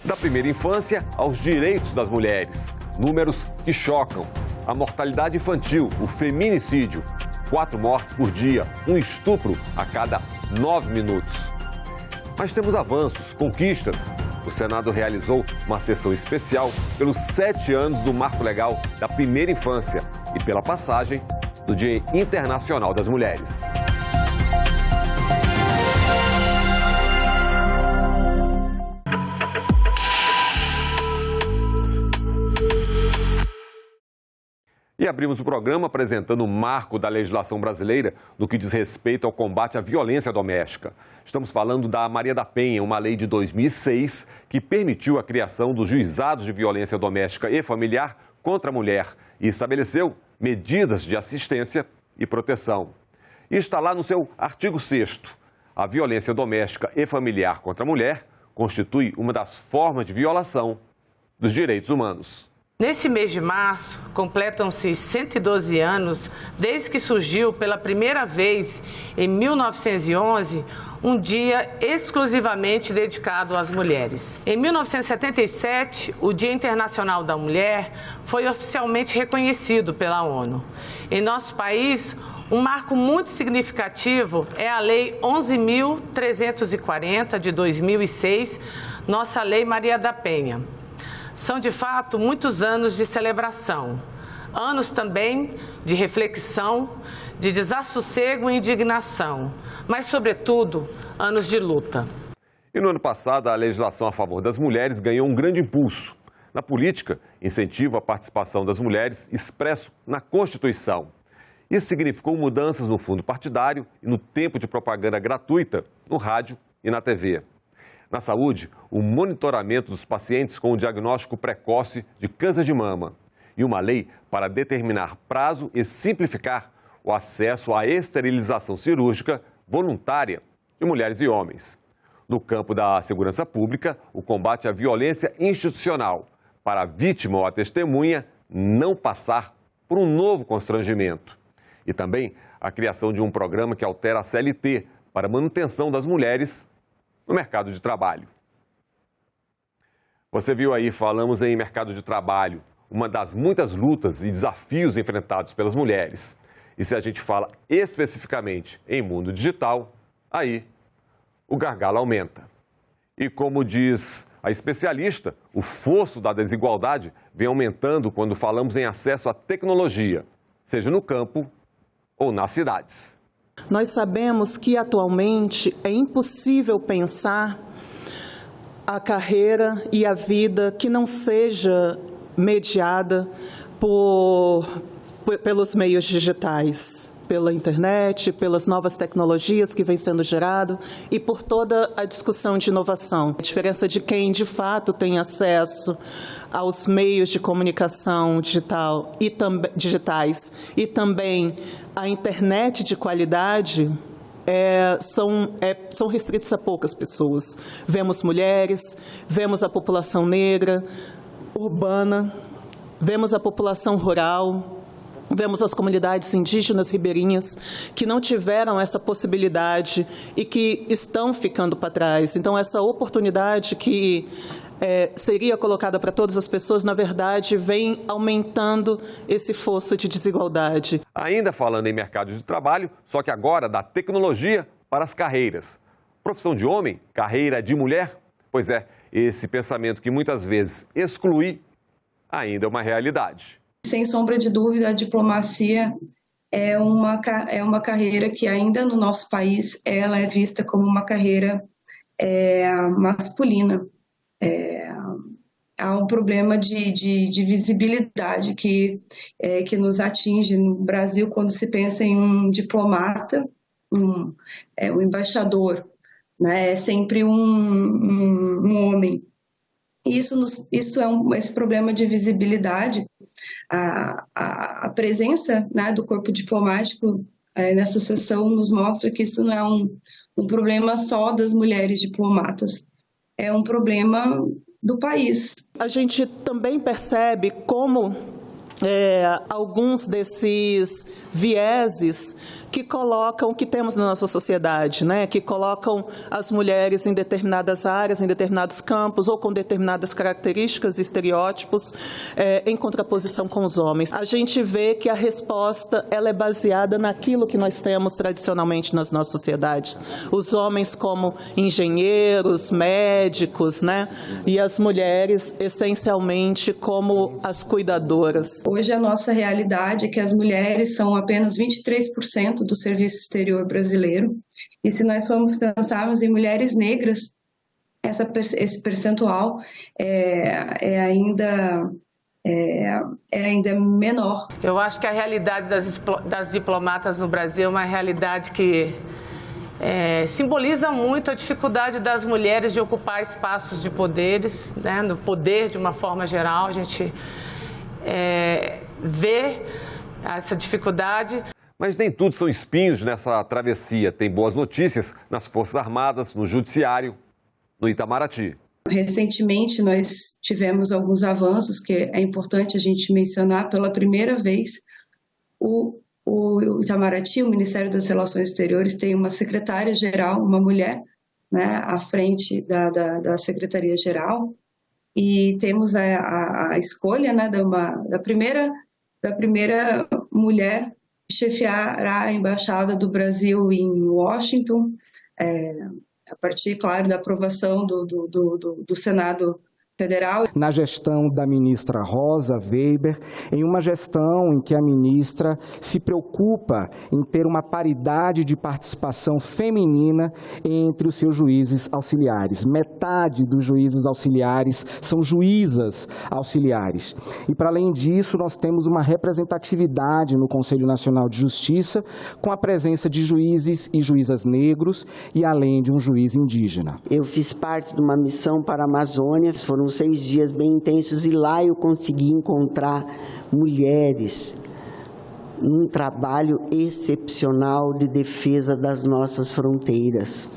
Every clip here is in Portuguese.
Da primeira infância aos direitos das mulheres. Números que chocam. A mortalidade infantil, o feminicídio. 4 mortes por dia, um estupro a cada 9 minutos. Mas temos avanços, conquistas. O Senado realizou uma sessão especial pelos 7 anos do Marco Legal da Primeira Infância e pela passagem do Dia Internacional das Mulheres. E abrimos o programa apresentando o marco da legislação brasileira no que diz respeito ao combate à violência doméstica. Estamos falando da Maria da Penha, uma lei de 2006 que permitiu a criação dos juizados de violência doméstica e familiar contra a mulher e estabeleceu medidas de assistência e proteção. E está lá no seu artigo 6º. A violência doméstica e familiar contra a mulher constitui uma das formas de violação dos direitos humanos. Nesse mês de março, completam-se 112 anos desde que surgiu pela primeira vez, em 1911, um dia exclusivamente dedicado às mulheres. Em 1977, o Dia Internacional da Mulher foi oficialmente reconhecido pela ONU. Em nosso país, um marco muito significativo é a Lei 11.340, de 2006, nossa Lei Maria da Penha. São, de fato, muitos anos de celebração, anos também de reflexão, de desassossego e indignação, mas, sobretudo, anos de luta. E no ano passado, a legislação a favor das mulheres ganhou um grande impulso. Na política, incentiva a participação das mulheres expresso na Constituição. Isso significou mudanças no fundo partidário e no tempo de propaganda gratuita no rádio e na TV. Na saúde, o monitoramento dos pacientes com o diagnóstico precoce de câncer de mama e uma lei para determinar prazo e simplificar o acesso à esterilização cirúrgica voluntária de mulheres e homens. No campo da segurança pública, o combate à violência institucional para a vítima ou a testemunha não passar por um novo constrangimento. E também a criação de um programa que altera a CLT para a manutenção das mulheres no mercado de trabalho. Você viu aí, falamos em mercado de trabalho, uma das muitas lutas e desafios enfrentados pelas mulheres. E se a gente fala especificamente em mundo digital, aí o gargalo aumenta. E como diz a especialista, o fosso da desigualdade vem aumentando quando falamos em acesso à tecnologia, seja no campo ou nas cidades. Nós sabemos que atualmente é impossível pensar a carreira e a vida que não seja mediada pelos meios digitais, pela internet, pelas novas tecnologias que vêm sendo gerado e por toda a discussão de inovação. A diferença de quem de fato tem acesso aos meios de comunicação digitais e também a internet de qualidade são restritos a poucas pessoas. Vemos mulheres, vemos a população negra, urbana, vemos a população rural, vemos as comunidades indígenas ribeirinhas que não tiveram essa possibilidade e que estão ficando para trás. Então, essa oportunidade que seria colocada para todas as pessoas, na verdade, vem aumentando esse fosso de desigualdade. Ainda falando em mercado de trabalho, só que agora da tecnologia para as carreiras. Profissão de homem, carreira de mulher? Pois é, esse pensamento que muitas vezes exclui ainda é uma realidade. Sem sombra de dúvida, a diplomacia é uma carreira que ainda no nosso país ela é vista como uma carreira masculina. Há um problema de visibilidade que nos atinge no Brasil quando se pensa em um diplomata, um embaixador, né? É sempre um homem. E esse problema de visibilidade, a presença, né, do corpo diplomático nessa sessão nos mostra que isso não é um problema só das mulheres diplomatas, é um problema do país. A gente também percebe como alguns desses vieses que colocam, que temos na nossa sociedade, né? Que colocam as mulheres em determinadas áreas, em determinados campos, ou com determinadas características e estereótipos, em contraposição com os homens. A gente vê que a resposta ela é baseada naquilo que nós temos tradicionalmente nas nossas sociedades. Os homens como engenheiros, médicos, né? E as mulheres, essencialmente, como as cuidadoras. Hoje a nossa realidade é que as mulheres são apenas 23% do serviço exterior brasileiro. E se nós formos pensarmos em mulheres negras, esse percentual é ainda menor. Eu acho que a realidade das diplomatas no Brasil é uma realidade que simboliza muito a dificuldade das mulheres de ocupar espaços de poderes, né, no poder de uma forma geral. A gente vê essa dificuldade. Mas nem tudo são espinhos nessa travessia. Tem boas notícias nas Forças Armadas, no Judiciário, no Itamaraty. Recentemente, nós tivemos alguns avanços que é importante a gente mencionar. Pela primeira vez, o Itamaraty, o Ministério das Relações Exteriores, tem uma secretária-geral, uma mulher, né, à frente da Secretaria-Geral. E temos a escolha, né, da primeira mulher que chefiará a Embaixada do Brasil em Washington, a partir, claro, da aprovação do Senado Federal. Na gestão da ministra Rosa Weber, em uma gestão em que a ministra se preocupa em ter uma paridade de participação feminina entre os seus juízes auxiliares. Metade dos juízes auxiliares são juízas auxiliares. E, para além disso, nós temos uma representatividade no Conselho Nacional de Justiça, com a presença de juízes e juízas negros e além de um juiz indígena. Eu fiz parte de uma missão para a Amazônia, foram 6 dias bem intensos e lá eu consegui encontrar mulheres num trabalho excepcional de defesa das nossas fronteiras.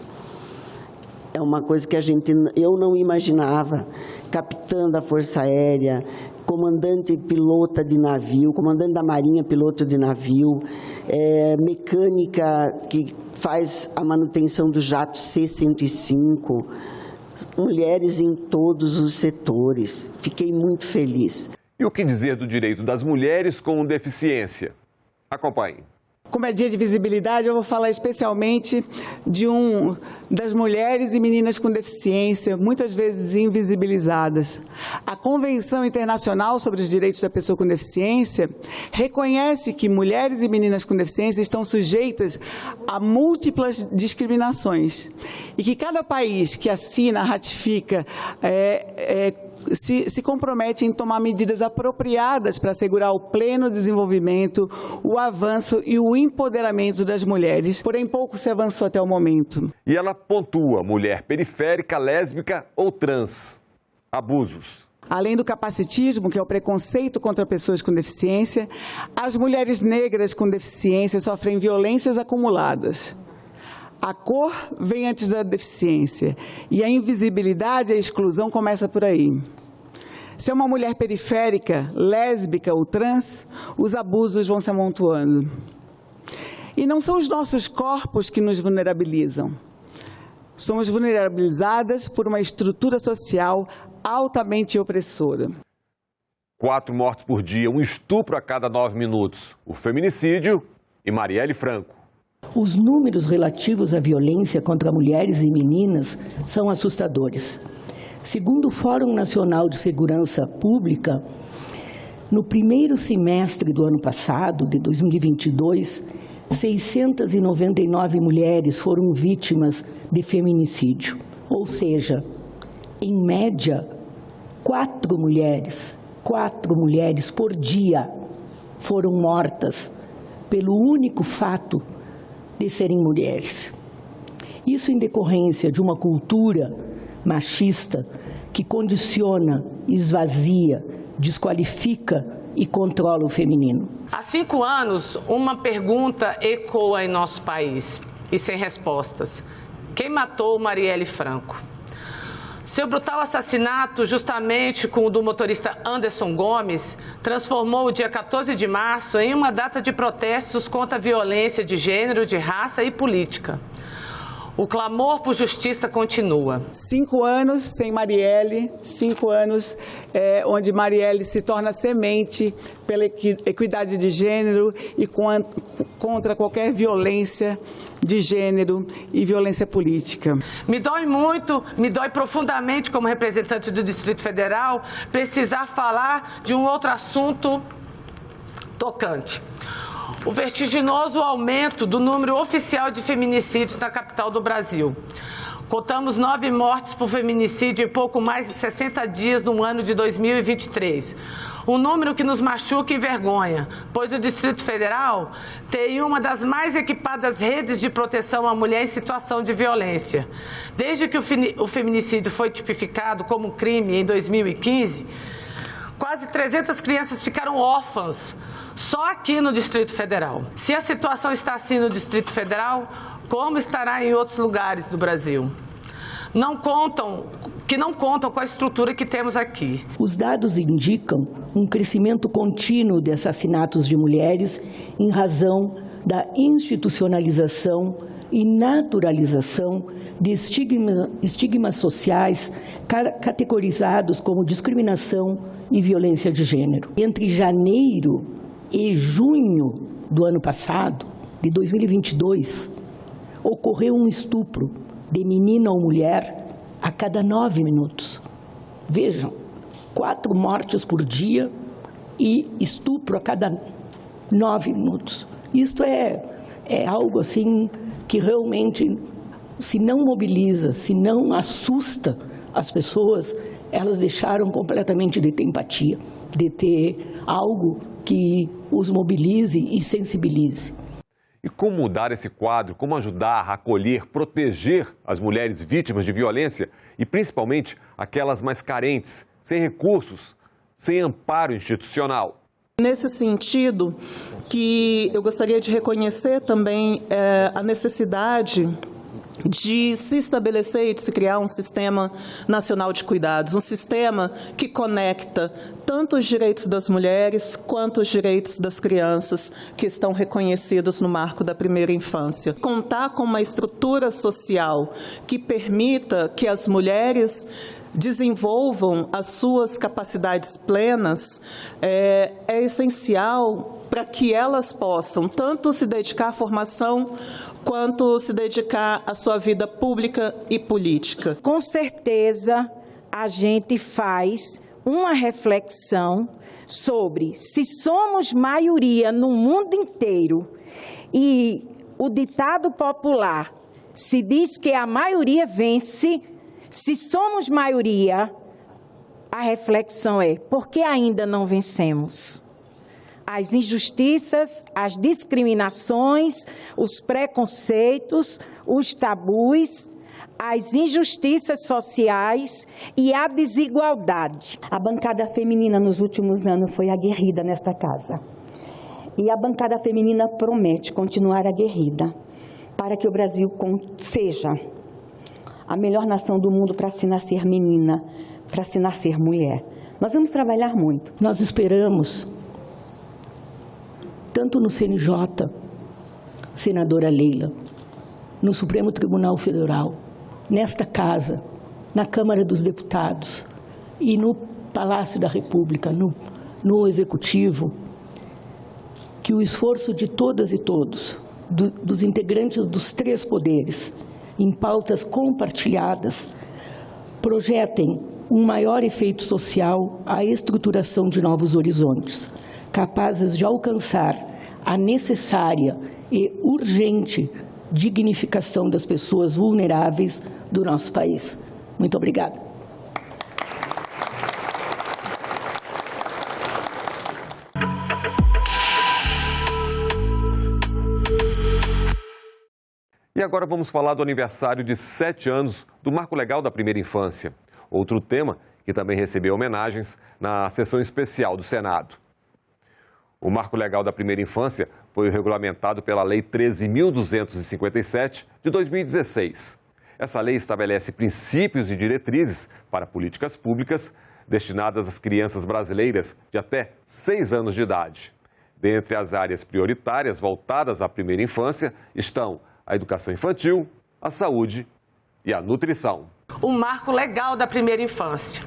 É uma coisa que eu não imaginava. Capitã da Força Aérea, comandante pilota de navio, comandante da Marinha piloto de navio, mecânica que faz a manutenção do jato C-105, mulheres em todos os setores. Fiquei muito feliz. E o que dizer do direito das mulheres com deficiência? Acompanhe. Como é dia de visibilidade, eu vou falar especialmente das mulheres e meninas com deficiência, muitas vezes invisibilizadas. A Convenção Internacional sobre os Direitos da Pessoa com Deficiência reconhece que mulheres e meninas com deficiência estão sujeitas a múltiplas discriminações e que cada país que assina, ratifica, se compromete em tomar medidas apropriadas para assegurar o pleno desenvolvimento, o avanço e o empoderamento das mulheres, porém pouco se avançou até o momento. E ela pontua mulher periférica, lésbica ou trans. Abusos. Além do capacitismo, que é o preconceito contra pessoas com deficiência, as mulheres negras com deficiência sofrem violências acumuladas. A cor vem antes da deficiência e a invisibilidade e a exclusão começa por aí. Se é uma mulher periférica, lésbica ou trans, os abusos vão se amontoando. E não são os nossos corpos que nos vulnerabilizam. Somos vulnerabilizadas por uma estrutura social altamente opressora. 4 mortos por dia, um estupro a cada 9 minutos. O feminicídio e Marielle Franco. Os números relativos à violência contra mulheres e meninas são assustadores. Segundo o Fórum Nacional de Segurança Pública, no primeiro semestre do ano passado, de 2022, 699 mulheres foram vítimas de feminicídio. Ou seja, em média, 4 mulheres por dia foram mortas pelo único fato de serem mulheres. Isso em decorrência de uma cultura machista que condiciona, esvazia, desqualifica e controla o feminino. Há 5 anos, uma pergunta ecoa em nosso país e sem respostas. Quem matou Marielle Franco? Seu brutal assassinato, justamente com o do motorista Anderson Gomes, transformou o dia 14 de março em uma data de protestos contra a violência de gênero, de raça e política. O clamor por justiça continua. 5 anos sem Marielle, 5 anos onde Marielle se torna semente pela equidade de gênero e contra qualquer violência de gênero e violência política. Me dói muito, me dói profundamente como representante do Distrito Federal precisar falar de um outro assunto tocante. O vertiginoso aumento do número oficial de feminicídios na capital do Brasil. Contamos 9 mortes por feminicídio em pouco mais de 60 dias no ano de 2023. Um número que nos machuca e envergonha, pois o Distrito Federal tem uma das mais equipadas redes de proteção à mulher em situação de violência. Desde que o feminicídio foi tipificado como crime em 2015, quase 300 crianças ficaram órfãs só aqui no Distrito Federal. Se a situação está assim no Distrito Federal, como estará em outros lugares do Brasil? Não contam com a estrutura que temos aqui. Os dados indicam um crescimento contínuo de assassinatos de mulheres em razão da institucionalização e naturalização de estigmas sociais categorizados como discriminação e violência de gênero. Entre janeiro e junho do ano passado, de 2022, ocorreu um estupro de menina ou mulher a cada 9 minutos. Vejam, 4 mortes por dia e estupro a cada 9 minutos. Isto é algo assim que realmente, se não mobiliza, se não assusta as pessoas, elas deixaram completamente de ter empatia, de ter algo que os mobilize e sensibilize. E como mudar esse quadro? Como ajudar a acolher, proteger as mulheres vítimas de violência e principalmente aquelas mais carentes, sem recursos, sem amparo institucional? Nesse sentido, que eu gostaria de reconhecer também a necessidade de se estabelecer e de se criar um sistema nacional de cuidados, um sistema que conecta tanto os direitos das mulheres quanto os direitos das crianças que estão reconhecidos no marco da primeira infância. Contar com uma estrutura social que permita que as mulheres desenvolvam as suas capacidades plenas é essencial para que elas possam tanto se dedicar à formação quanto se dedicar à sua vida pública e política. Com certeza, a gente faz uma reflexão sobre se somos maioria no mundo inteiro e o ditado popular se diz que a maioria vence. Se somos maioria, a reflexão é: por que ainda não vencemos? As injustiças, as discriminações, os preconceitos, os tabus, as injustiças sociais e a desigualdade. A bancada feminina nos últimos anos foi aguerrida nesta casa. E a bancada feminina promete continuar aguerrida para que o Brasil seja a melhor nação do mundo para se nascer menina, para se nascer mulher. Nós vamos trabalhar muito. Nós esperamos, tanto no CNJ, senadora Leila, no Supremo Tribunal Federal, nesta casa, na Câmara dos Deputados e no Palácio da República, no Executivo, que o esforço de todas e todos, dos integrantes dos 3 poderes, em pautas compartilhadas, projetem um maior efeito social à estruturação de novos horizontes, capazes de alcançar a necessária e urgente dignificação das pessoas vulneráveis do nosso país. Muito obrigada. E agora vamos falar do aniversário de 7 anos do Marco Legal da Primeira Infância. Outro tema que também recebeu homenagens na sessão especial do Senado. O Marco Legal da Primeira Infância foi regulamentado pela Lei 13.257 de 2016. Essa lei estabelece princípios e diretrizes para políticas públicas destinadas às crianças brasileiras de até 6 anos de idade. Dentre as áreas prioritárias voltadas à primeira infância estão a educação infantil, a saúde e a nutrição. O marco legal da primeira infância.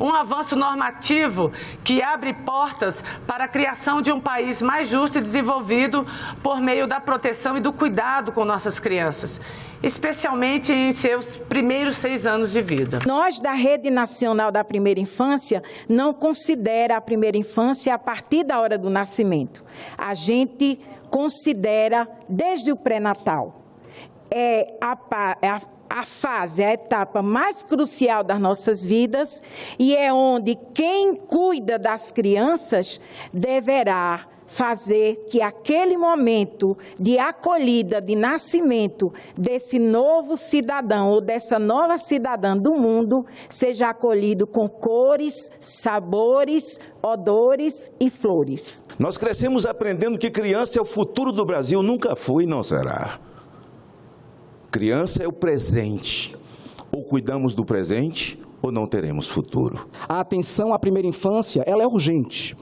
Um avanço normativo que abre portas para a criação de um país mais justo e desenvolvido por meio da proteção e do cuidado com nossas crianças, especialmente em seus primeiros 6 anos de vida. Nós, da Rede Nacional da Primeira Infância, não considera a primeira infância a partir da hora do nascimento. A gente considera desde o pré-natal. A fase, a etapa mais crucial das nossas vidas e é onde quem cuida das crianças deverá fazer que aquele momento de acolhida, de nascimento desse novo cidadão ou dessa nova cidadã do mundo seja acolhido com cores, sabores, odores e flores. Nós crescemos aprendendo que criança é o futuro do Brasil, nunca foi e não será. Criança é o presente. Ou cuidamos do presente ou não teremos futuro. A atenção à primeira infância, ela é urgente.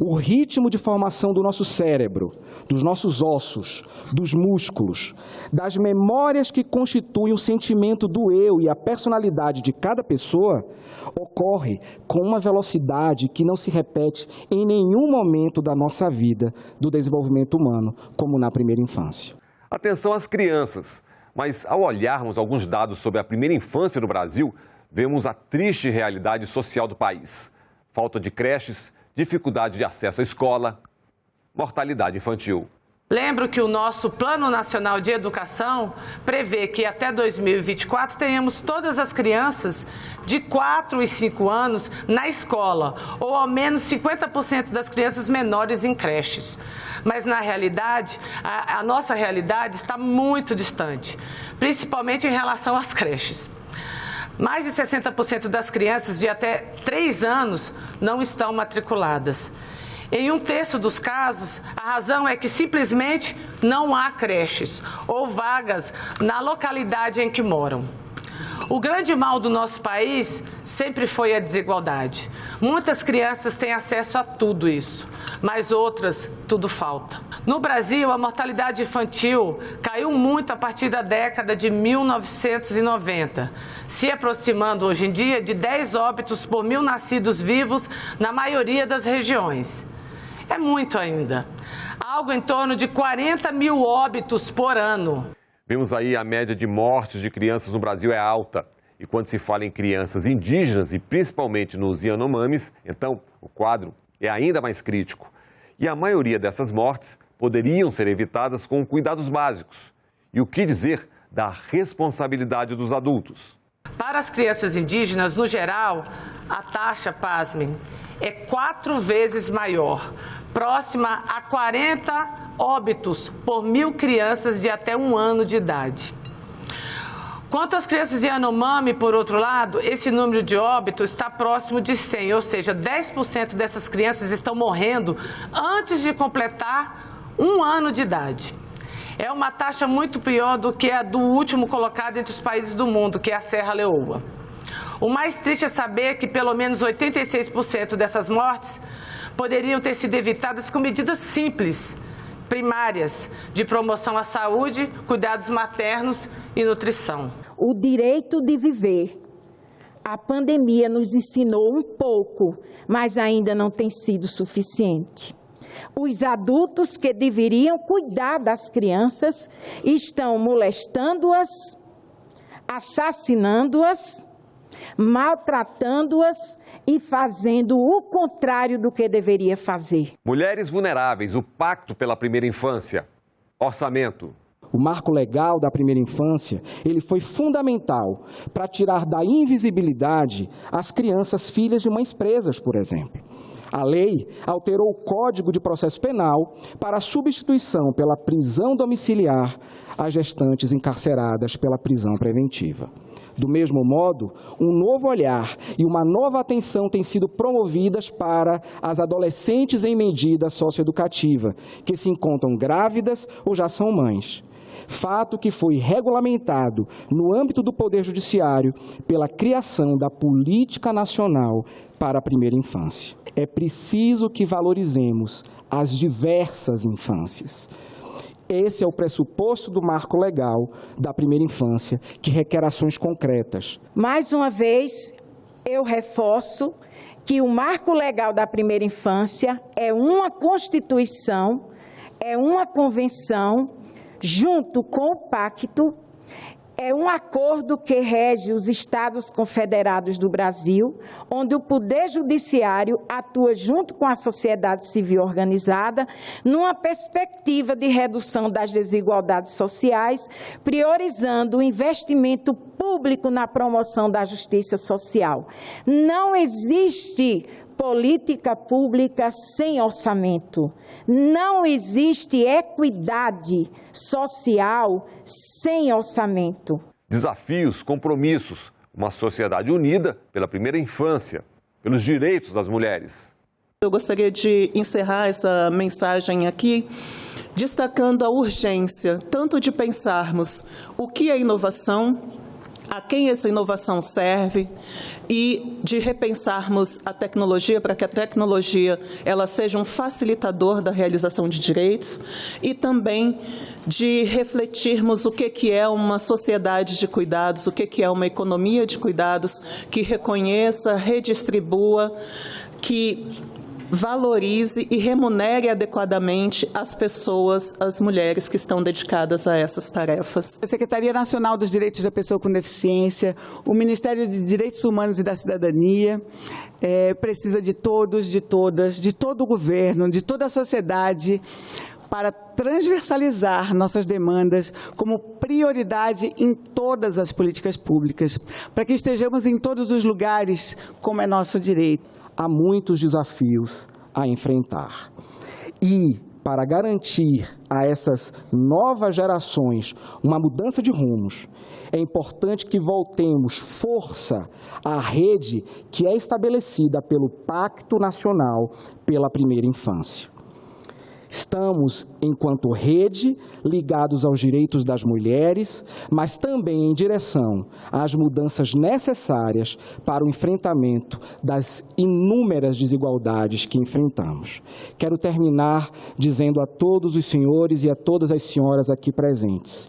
O ritmo de formação do nosso cérebro, dos nossos ossos, dos músculos, das memórias que constituem o sentimento do eu e a personalidade de cada pessoa, ocorre com uma velocidade que não se repete em nenhum momento da nossa vida, do desenvolvimento humano, como na primeira infância. Atenção às crianças. Mas, ao olharmos alguns dados sobre a primeira infância no Brasil, vemos a triste realidade social do país. Falta de creches, dificuldade de acesso à escola, mortalidade infantil. Lembro que o nosso Plano Nacional de Educação prevê que até 2024 tenhamos todas as crianças de 4 e 5 anos na escola, ou ao menos 50% das crianças menores em creches. Mas na realidade, a nossa realidade está muito distante, principalmente em relação às creches. Mais de 60% das crianças de até 3 anos não estão matriculadas. Em 1/3 dos casos, a razão é que simplesmente não há creches ou vagas na localidade em que moram. O grande mal do nosso país sempre foi a desigualdade. Muitas crianças têm acesso a tudo isso, mas outras tudo falta. No Brasil, a mortalidade infantil caiu muito a partir da década de 1990, se aproximando hoje em dia de 10 óbitos por 1.000 nascidos vivos na maioria das regiões. É muito ainda. Algo em torno de 40 mil óbitos por ano. Vimos aí a média de mortes de crianças no Brasil é alta. E quando se fala em crianças indígenas e principalmente nos Yanomamis, então o quadro é ainda mais crítico. E a maioria dessas mortes poderiam ser evitadas com cuidados básicos. E o que dizer da responsabilidade dos adultos? Para as crianças indígenas, no geral, a taxa, pasmem, é 4 vezes maior, próxima a 40 óbitos por 1.000 crianças de até 1 ano de idade. Quanto às crianças Yanomami, por outro lado, esse número de óbitos está próximo de 100, ou seja, 10% dessas crianças estão morrendo antes de completar 1 ano de idade. É uma taxa muito pior do que a do último colocado entre os países do mundo, que é a Serra Leoa. O mais triste é saber que pelo menos 86% dessas mortes poderiam ter sido evitadas com medidas simples, primárias, de promoção à saúde, cuidados maternos e nutrição. O direito de viver. A pandemia nos ensinou um pouco, mas ainda não tem sido suficiente. Os adultos que deveriam cuidar das crianças estão molestando-as, assassinando-as, maltratando-as e fazendo o contrário do que deveria fazer. Mulheres vulneráveis, o Pacto pela Primeira Infância. Orçamento. O marco legal da primeira infância, ele foi fundamental para tirar da invisibilidade as crianças filhas de mães presas, por exemplo. A lei alterou o Código de Processo Penal para a substituição pela prisão domiciliar às gestantes encarceradas pela prisão preventiva. Do mesmo modo, um novo olhar e uma nova atenção têm sido promovidas para as adolescentes em medida socioeducativa, que se encontram grávidas ou já são mães. fato que foi regulamentado no âmbito do Poder Judiciário pela criação da Política Nacional para a Primeira Infância. É preciso que valorizemos as diversas infâncias. Esse é o pressuposto do marco legal da primeira infância, que requer ações concretas. Mais uma vez, eu reforço que o marco legal da primeira infância é uma Constituição, é uma convenção, junto com o pacto, é um acordo que rege os Estados Confederados do Brasil, onde o Poder Judiciário atua junto com a sociedade civil organizada, numa perspectiva de redução das desigualdades sociais, priorizando o investimento público na promoção da justiça social. Não existe política pública sem orçamento. Não existe equidade social sem orçamento. Desafios, compromissos, uma sociedade unida pela primeira infância, pelos direitos das mulheres. Eu gostaria de encerrar essa mensagem aqui destacando a urgência, tanto de pensarmos o que é inovação, a quem essa inovação serve, e de repensarmos a tecnologia para que a tecnologia ela seja um facilitador da realização de direitos, e também de refletirmos o que é uma sociedade de cuidados, o que é uma economia de cuidados que reconheça, redistribua, que valorize e remunere adequadamente as pessoas, as mulheres que estão dedicadas a essas tarefas. A Secretaria Nacional dos Direitos da Pessoa com Deficiência, o Ministério de Direitos Humanos e da Cidadania, precisa de todos, de todas, de todo o governo, de toda a sociedade, para transversalizar nossas demandas como prioridade em todas as políticas públicas, para que estejamos em todos os lugares, como é nosso direito. Há muitos desafios a enfrentar. E, para garantir a essas novas gerações uma mudança de rumos, é importante que voltemos força à rede que é estabelecida pelo Pacto Nacional pela Primeira Infância. Estamos, enquanto rede, ligados aos direitos das mulheres, mas também em direção às mudanças necessárias para o enfrentamento das inúmeras desigualdades que enfrentamos. Quero terminar dizendo a todos os senhores e a todas as senhoras aqui presentes: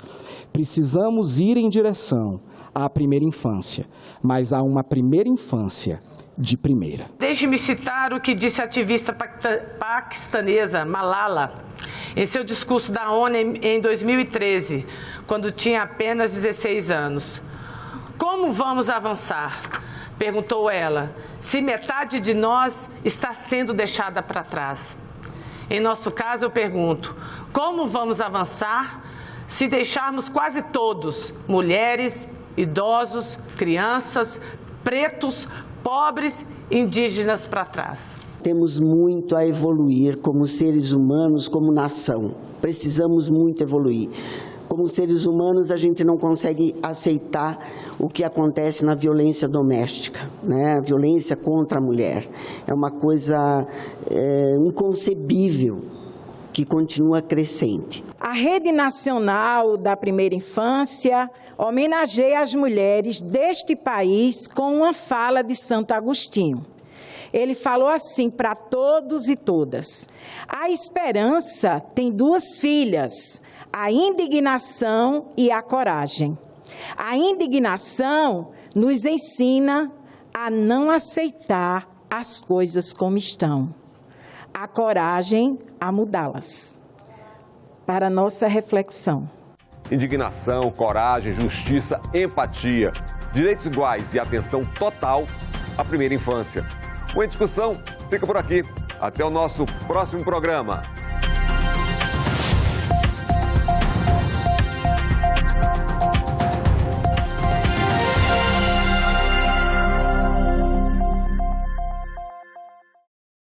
precisamos ir em direção à primeira infância, mas a uma primeira infância de primeira. Deixe-me citar o que disse a ativista paquistanesa Malala em seu discurso da ONU em 2013, quando tinha apenas 16 anos. Como vamos avançar? Perguntou ela, se metade de nós está sendo deixada para trás. Em nosso caso, eu pergunto, como vamos avançar se deixarmos quase todos, mulheres, idosos, crianças, pretos, pobres, indígenas para trás? Temos muito a evoluir como seres humanos, como nação. Precisamos muito evoluir. Como seres humanos, a gente não consegue aceitar o que acontece na violência doméstica, né? A violência contra a mulher. É uma coisa inconcebível, que continua crescente. A Rede Nacional da Primeira Infância homenageia as mulheres deste país com uma fala de Santo Agostinho. Ele falou assim para todos e todas: a esperança tem duas filhas, a indignação e a coragem. A indignação nos ensina a não aceitar as coisas como estão. A coragem a mudá-las. Para nossa reflexão. Indignação, coragem, justiça, empatia, direitos iguais e atenção total à primeira infância. O Em Discussão fica por aqui. Até o nosso próximo programa.